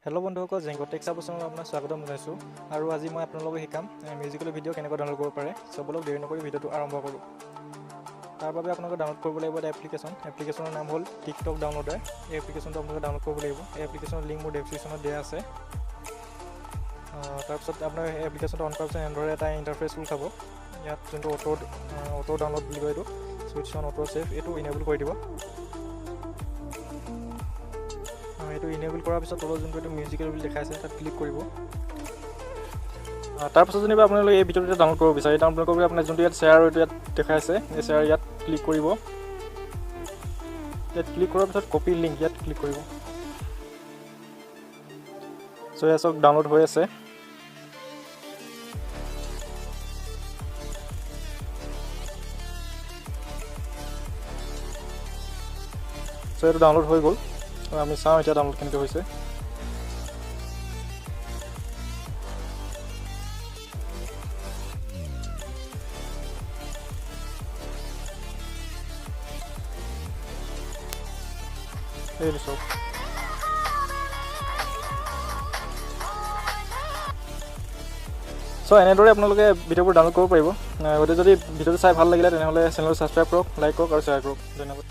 Hello' বন্ধুসকল, জেংগো tech চাবচনত আপোনাক স্বাগতম জনাইছোঁ। আৰু আজি মই আপোনালোকক শিকাম মিউজিকেল ভিডিঅ' কেনেকৈ ডাউনলোড কৰিব পাৰে। চবলক দেৰি নকৰি ভিডিঅ'টো আৰম্ভ কৰোঁ। তাৰ বাবে আপোনালোকে ডাউনলোড কৰিব লাগিব এটা এপ্লিকেশ্যনৰ নাম হ'ল টিকটক ডাউনলোডাৰ। এই এপ্লিকেশ্যনটো আপোনালোকে ডাউনলোড কৰিব লাগিব। এই এপ্লিকেশ্যনৰ লিংক মোৰ ডেছক্ৰিপশ্যনত দিয়া আছে। তাৰপিছত আপোনাৰ এই এপ্লিকেশ্যনটো অন কৰাৰ পিছত এনেদৰে এটা ইণ্টাৰফেচ খোল খাব। ইয়াত যোনটো অটো ডাউনলোড বুলি কয়, এইটো ছুইচ অন অটো ছেভ, এইটো ইনেবল কৰি দিব। এইটো ইনেবল কৰাৰ পিছত তলত যোনটো এইটো মিউজিকেল বুলি দেখাইছে তাত ক্লিক কৰিব। তাৰপাছত যেনিবা আপোনালোকে এই ভিডিঅ'টো ডাউনলোড কৰিব বিচাৰে, ডাউনলোড কৰিবলৈ আপোনাৰ যোনটো ইয়াত শ্বেয়াৰ এইটো ইয়াত দেখাইছে, এই শ্বেয়াৰ ইয়াত ক্লিক কৰিব। ইয়াত ক্লিক কৰাৰ পিছত কপি লিংক ইয়াত ক্লিক কৰিব। চ' এয়া চব ডাউনলোড হৈ আছে। চ' এইটো ডাউনলোড হৈ গ'ল। আমি চাওঁ এতিয়া ডাউনলোড কেনেকৈ হৈছে। এইটো চাওক। চ' এনেদৰে আপোনালোকে ভিডিঅ'বোৰ ডাউনলোড কৰিব পাৰিব। গতিকে যদি ভিডিঅ'টো চাই ভাল লাগিলে তেনেহ'লে চেনেলটো ছাবস্ক্ৰাইব কৰক, লাইক কৰক আৰু শ্বেয়াৰ কৰক। ধন্যবাদ।